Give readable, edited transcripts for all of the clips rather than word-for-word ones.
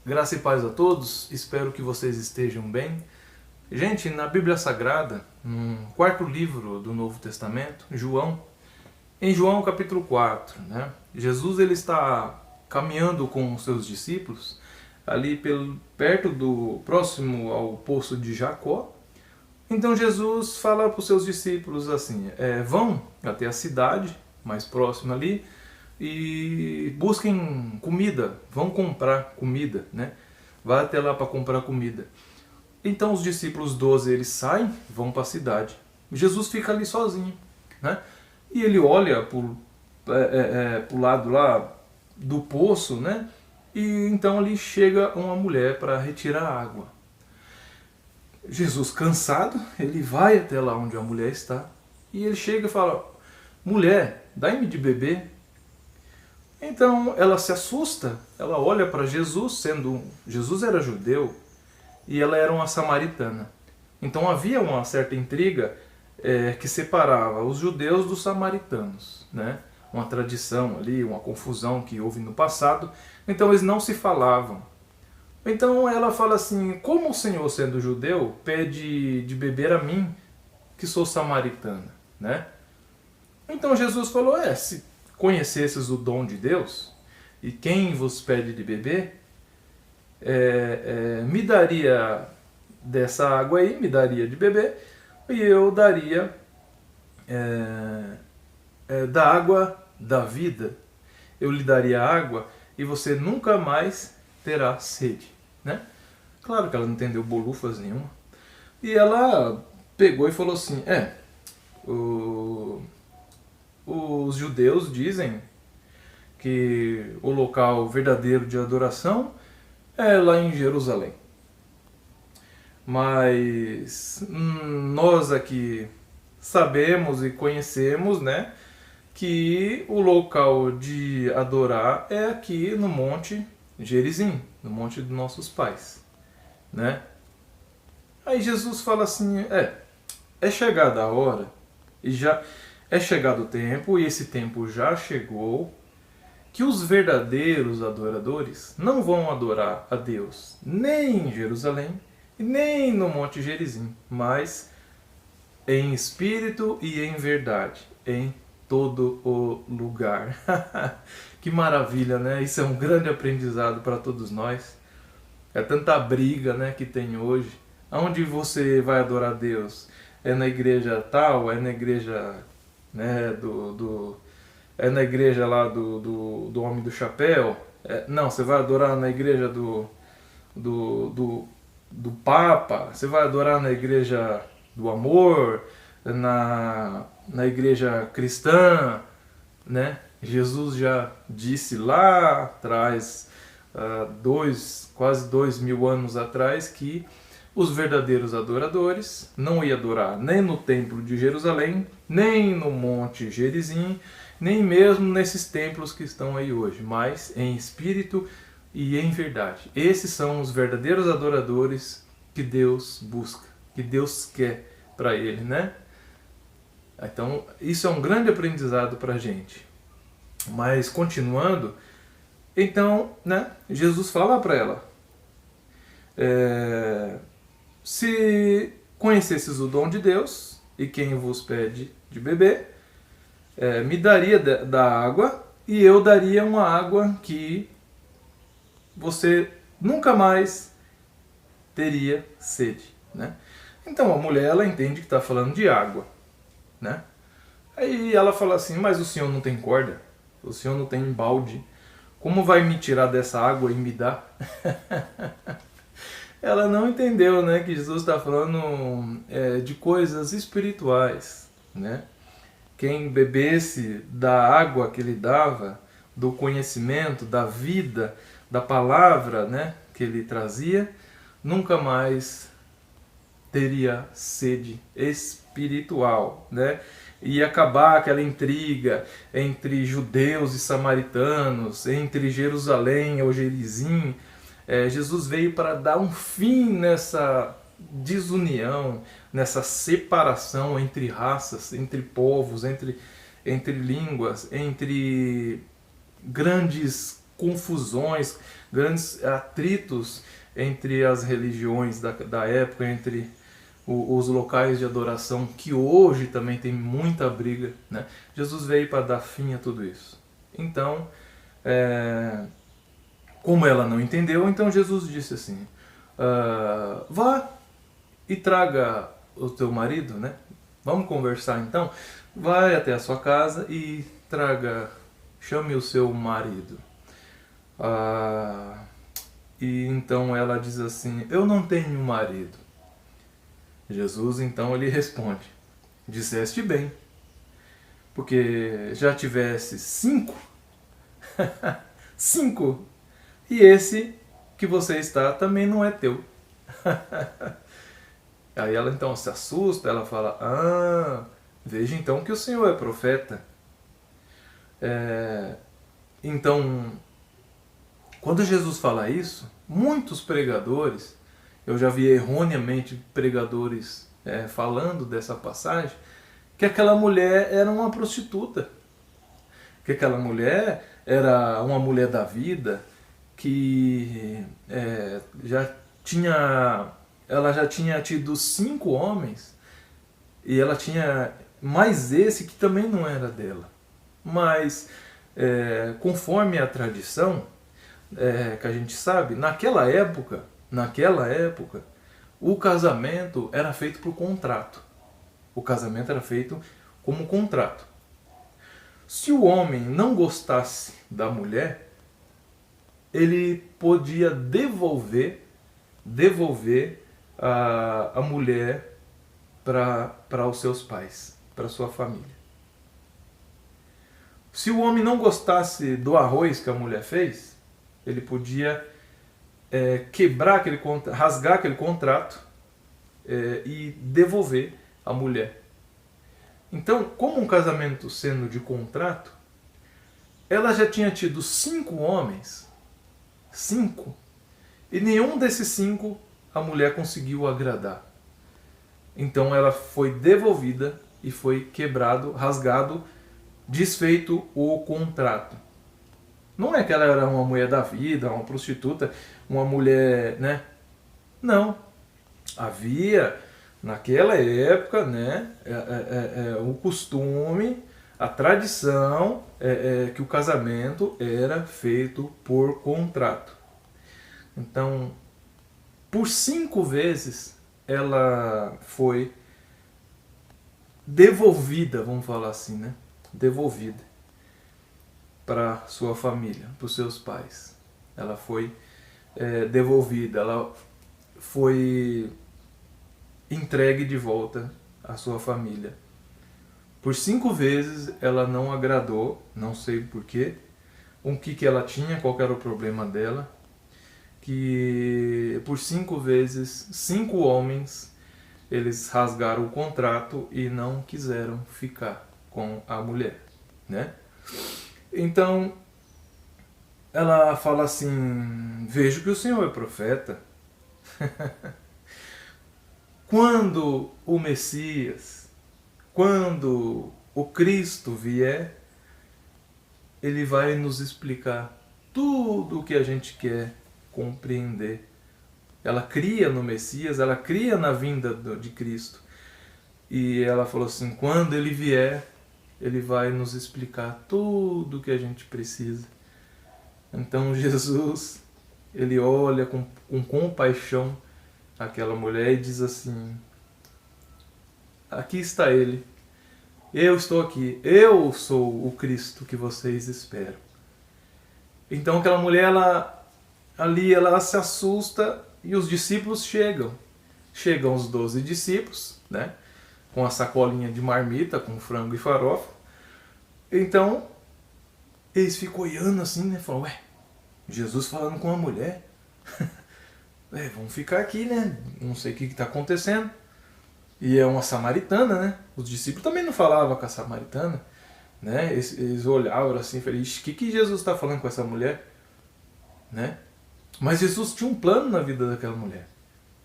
Graça e paz a todos, espero que vocês estejam bem. Gente, na Bíblia Sagrada, no quarto livro do Novo Testamento, em João capítulo 4, Jesus ele está caminhando com os seus discípulos, ali perto do próximo ao poço de Jacó. Então Jesus fala para os seus discípulos assim, vão até a cidade mais próxima ali, e busquem comida, vão comprar comida, Vai até lá para comprar comida. Então os discípulos 12 eles saem, vão para a cidade. Jesus fica ali sozinho, E ele olha pro lado lá do poço, E então ali chega uma mulher para retirar água. Jesus, cansado, ele vai até lá onde a mulher está e ele chega e fala: mulher, dá-me de beber. Então ela se assusta, ela olha para Jesus, Jesus era judeu e ela era uma samaritana. Então havia uma certa intriga que separava os judeus dos samaritanos, Uma tradição ali, uma confusão que houve no passado, então eles não se falavam. Então ela fala assim: como o Senhor, sendo judeu, pede de beber a mim, que sou samaritana, Então Jesus falou: se conhecesses o dom de Deus, e quem vos pede de beber, me daria dessa água aí, me daria de beber, e eu daria da água da vida. Eu lhe daria água e você nunca mais terá sede, Claro que ela não entendeu bolufas nenhuma. E ela pegou e falou assim: os judeus dizem que o local verdadeiro de adoração é lá em Jerusalém. Mas nós aqui sabemos e conhecemos, que o local de adorar é aqui no Monte Gerizim, no Monte dos Nossos Pais, Aí Jesus fala assim: é chegada a hora, e já é chegado o tempo, e esse tempo já chegou, que os verdadeiros adoradores não vão adorar a Deus nem em Jerusalém, nem no Monte Gerizim, mas em espírito e em verdade, em todo o lugar. Que maravilha, Isso é um grande aprendizado para todos nós. É tanta briga, que tem hoje. Aonde você vai adorar Deus? É na igreja tal? É na igreja, é na igreja lá do Homem do Chapéu? Não, você vai adorar na igreja do Papa? Você vai adorar na igreja do amor? Na igreja cristã, Jesus já disse lá atrás, quase 2000 anos atrás, que os verdadeiros adoradores não iam adorar nem no templo de Jerusalém, nem no Monte Gerizim, nem mesmo nesses templos que estão aí hoje, mas em espírito e em verdade. Esses são os verdadeiros adoradores que Deus busca, que Deus quer para Ele, Então, isso é um grande aprendizado para a gente. Mas, continuando, então, Jesus fala para ela: se conhecesses o dom de Deus, e quem vos pede de beber, me daria da água, e eu daria uma água que você nunca mais teria sede, Então, a mulher ela entende que está falando de água, Aí ela fala assim: mas o senhor não tem corda, o senhor não tem balde, como vai me tirar dessa água e me dar? Ela não entendeu, que Jesus está falando de coisas espirituais, Quem bebesse da água que ele dava, do conhecimento, da vida, da palavra, que ele trazia, nunca mais teria sede espiritual, E acabar aquela intriga entre judeus e samaritanos, entre Jerusalém ou Gerizim. Jesus veio para dar um fim nessa desunião, nessa separação entre raças, entre povos, entre línguas, entre grandes confusões, grandes atritos entre as religiões da época, entre os locais de adoração, que hoje também tem muita briga, né? Jesus veio para dar fim a tudo isso. Então, como ela não entendeu, então Jesus disse assim, vá e traga o teu marido, né? Vamos conversar então? Vai até a sua casa e chame o seu marido. E então ela diz assim, eu não tenho marido. Jesus então ele responde, disseste bem, porque já tivesse 5, 5, e esse que você está também não é teu. Aí ela então se assusta, ela fala, veja então que o Senhor é profeta. Então, quando Jesus fala isso, muitos pregadores, eu já vi erroneamente pregadores falando dessa passagem, que aquela mulher era uma prostituta, que aquela mulher era uma mulher da vida, que ela já tinha tido 5 homens, e ela tinha mais esse que também não era dela. Mas, conforme a tradição, que a gente sabe, naquela época, o casamento era feito por contrato. O casamento era feito como contrato. Se o homem não gostasse da mulher, ele podia devolver a mulher para os seus pais, para sua família. Se o homem não gostasse do arroz que a mulher fez, ele podia rasgar aquele contrato e devolver a mulher. Então, como um casamento sendo de contrato, ela já tinha tido 5 homens, 5, e nenhum desses 5 a mulher conseguiu agradar. Então ela foi devolvida e foi quebrado, rasgado, desfeito o contrato. Não é que ela era uma mulher da vida, uma prostituta, uma mulher, né? Não. Havia, naquela época, né, o costume, a tradição, que o casamento era feito por contrato. Então, por 5 vezes, ela foi devolvida, vamos falar assim, né? Devolvida para sua família, para os seus pais. Ela foi devolvida, ela foi entregue de volta à sua família. Por 5 vezes ela não agradou, não sei porquê, o que ela tinha, qual era o problema dela, que por 5 vezes, 5 homens, eles rasgaram o contrato e não quiseram ficar com a mulher, né? Então, ela fala assim, vejo que o Senhor é profeta. Quando o Messias, quando o Cristo vier, ele vai nos explicar tudo o que a gente quer compreender. Ela cria no Messias, ela cria na vinda de Cristo. E ela falou assim, quando ele vier, ele vai nos explicar tudo o que a gente precisa. Então Jesus, ele olha com compaixão aquela mulher e diz assim, aqui está ele, eu estou aqui, eu sou o Cristo que vocês esperam. Então aquela mulher, ela se assusta e os discípulos chegam os 12 discípulos, né, com a sacolinha de marmita, com frango e farofa. Então eles ficam olhando assim, né, falam, Jesus falando com a mulher, vamos ficar aqui, né, não sei o que está acontecendo. E é uma samaritana, né? Os discípulos também não falavam com a samaritana, né? Eles olhavam assim e falaram, o que Jesus está falando com essa mulher? Né? Mas Jesus tinha um plano na vida daquela mulher.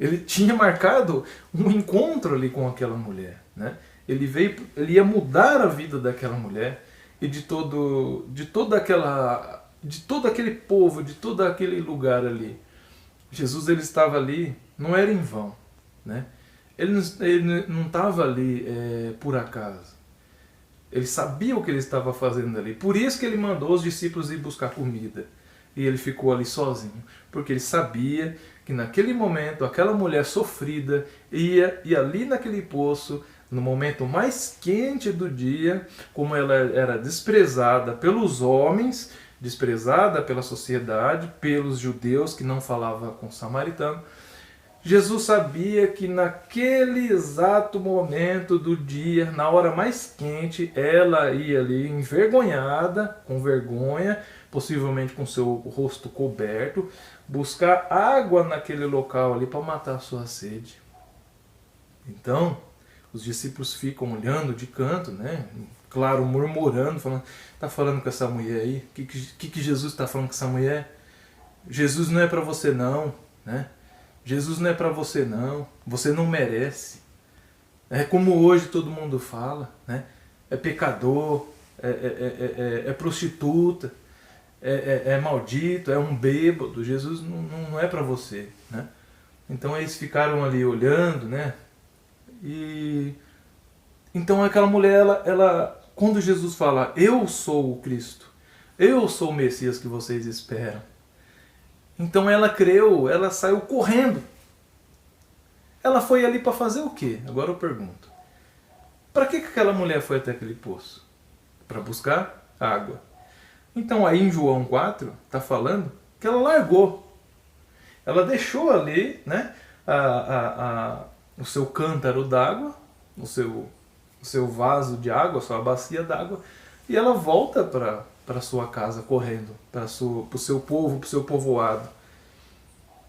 Ele tinha marcado um encontro ali com aquela mulher, né? Ele ia mudar a vida daquela mulher e de toda de todo aquele povo, de todo aquele lugar ali. Jesus, ele estava ali, não era em vão, né? Ele não estava ali por acaso. Ele sabia o que ele estava fazendo ali. Por isso que ele mandou os discípulos ir buscar comida. E ele ficou ali sozinho. Porque ele sabia que naquele momento, aquela mulher sofrida ia ali naquele poço, no momento mais quente do dia, como ela era desprezada pelos homens, desprezada pela sociedade, pelos judeus que não falavam com o samaritano, Jesus sabia que naquele exato momento do dia, na hora mais quente, ela ia ali envergonhada, com vergonha, possivelmente com seu rosto coberto, buscar água naquele local ali para matar a sua sede. Então, os discípulos ficam olhando de canto, né? Claro, murmurando, falando, tá falando com essa mulher aí? O que Jesus está falando com essa mulher? Jesus não é para você não, né? Jesus não é para você não, você não merece. É como hoje todo mundo fala, né? É pecador, é prostituta, é maldito, é um bêbado. Jesus não é para você, né? Então eles ficaram ali olhando, né? E então aquela mulher, ela quando Jesus fala, eu sou o Cristo, eu sou o Messias que vocês esperam, então ela creu, ela saiu correndo. Ela foi ali para fazer o quê? Agora eu pergunto. Para que aquela mulher foi até aquele poço? Para buscar água. Então aí em João 4 está falando que ela largou. Ela deixou ali, né, o seu cântaro d'água, o seu vaso de água, a sua bacia d'água, e ela volta para sua casa correndo, para o seu povo, para o seu povoado.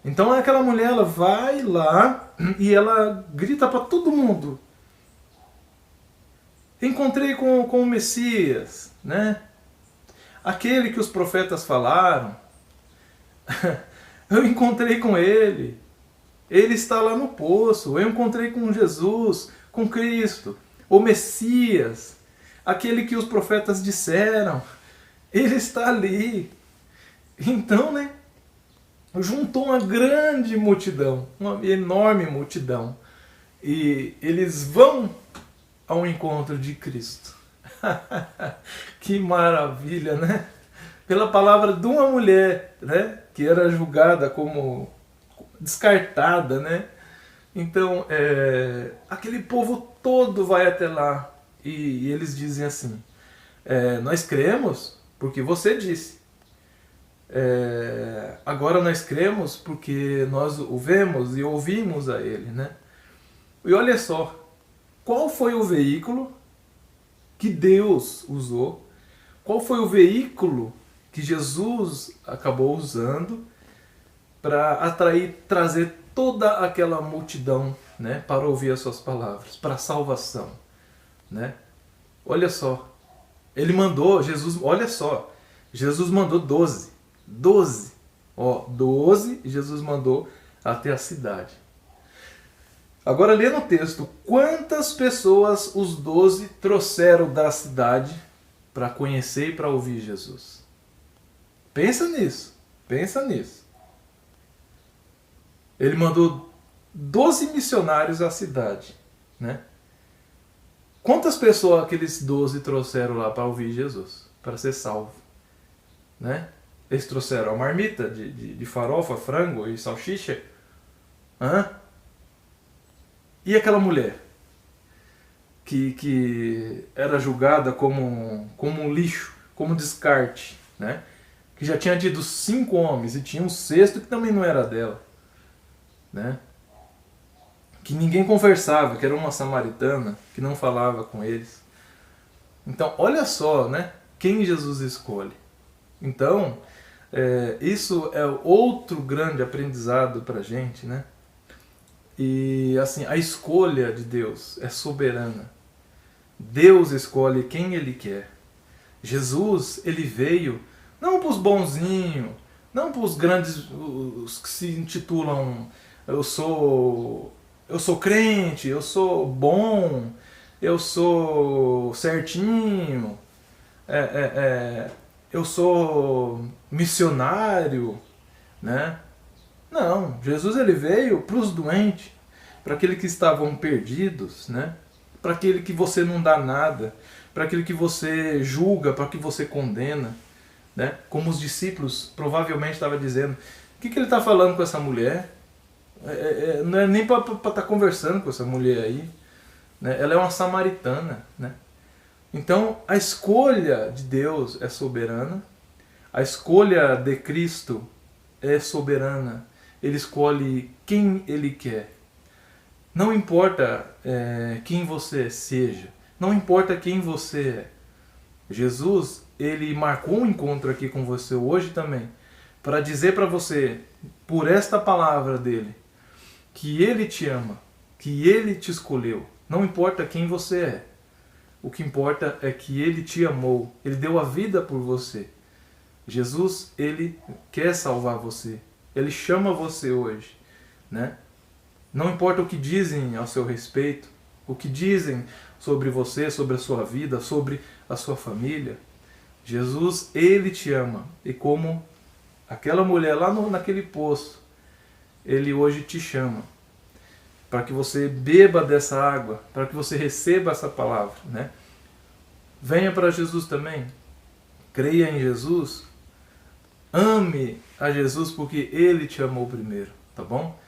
Então aquela mulher, ela vai lá e ela grita para todo mundo: encontrei com o Messias, né? Aquele que os profetas falaram. Eu encontrei com ele. Ele está lá no poço. Eu encontrei com Jesus, com Cristo, o Messias, aquele que os profetas disseram. Ele está ali. Então, né? Juntou uma grande multidão, uma enorme multidão. E eles vão ao encontro de Cristo. Que maravilha, né? Pela palavra de uma mulher, né? Que era julgada como descartada, né? Então, aquele povo todo vai até lá e eles dizem assim: nós cremos porque você disse. Agora nós cremos porque nós o vemos e ouvimos a ele, né? E olha só, qual foi o veículo que Deus usou? Qual foi o veículo que Jesus acabou usando para atrair, trazer toda aquela multidão, né, para ouvir as suas palavras, para a salvação, né? Olha só, ele mandou, Jesus, olha só, Jesus mandou 12, 12 Jesus mandou até a cidade. Agora lê no texto, quantas pessoas os 12 trouxeram da cidade para conhecer e para ouvir Jesus? Pensa nisso, pensa nisso. Ele mandou 12 missionários à cidade, né? Quantas pessoas aqueles 12 trouxeram lá para ouvir Jesus, para ser salvo, né? Eles trouxeram a marmita de farofa, frango e salsicha. Hã? E aquela mulher que era julgada como um lixo, como descarte, né? Que já tinha tido 5 homens e tinha um sexto que também não era dela, né? Que ninguém conversava, que era uma samaritana que não falava com eles. Então, olha só, né? Quem Jesus escolhe. Então, isso é outro grande aprendizado para a gente, né? E assim, a escolha de Deus é soberana. Deus escolhe quem Ele quer. Jesus, Ele veio não para os bonzinhos, não para os grandes, os que se intitulam eu sou crente, eu sou bom, eu sou certinho. eu sou missionário, né? Não, Jesus ele veio para os doentes, para aqueles que estavam perdidos, né? Para aquele que você não dá nada, para aquele que você julga, para que você condena, né? Como os discípulos provavelmente estavam dizendo. O que ele está falando com essa mulher? Não é nem para estar conversando com essa mulher aí, né? Ela é uma samaritana, né? Então a escolha de Deus é soberana, a escolha de Cristo é soberana. Ele escolhe quem Ele quer. Não importa quem você seja, não importa quem você é. Jesus, Ele marcou um encontro aqui com você hoje também, para dizer para você, por esta palavra dele, que Ele te ama, que Ele te escolheu. Não importa quem você é. O que importa é que Ele te amou. Ele deu a vida por você. Jesus, Ele quer salvar você. Ele chama você hoje, né? Não importa o que dizem ao seu respeito, o que dizem sobre você, sobre a sua vida, sobre a sua família. Jesus, Ele te ama. E como aquela mulher lá naquele poço, Ele hoje te chama para que você beba dessa água, para que você receba essa palavra, né? Venha para Jesus também. Creia em Jesus. Ame a Jesus porque Ele te amou primeiro, tá bom?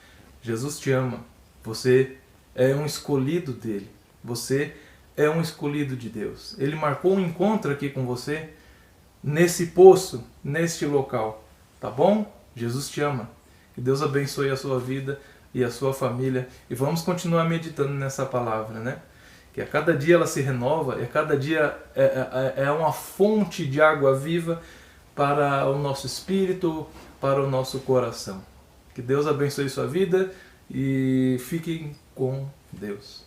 Jesus te ama. Você é um escolhido dele. Você é um escolhido de Deus. Ele marcou um encontro aqui com você nesse poço, neste local, tá bom? Jesus te ama. Que Deus abençoe a sua vida e a sua família. E vamos continuar meditando nessa palavra, né? Que a cada dia ela se renova, e a cada dia é uma fonte de água viva para o nosso espírito, para o nosso coração. Que Deus abençoe sua vida e fiquem com Deus.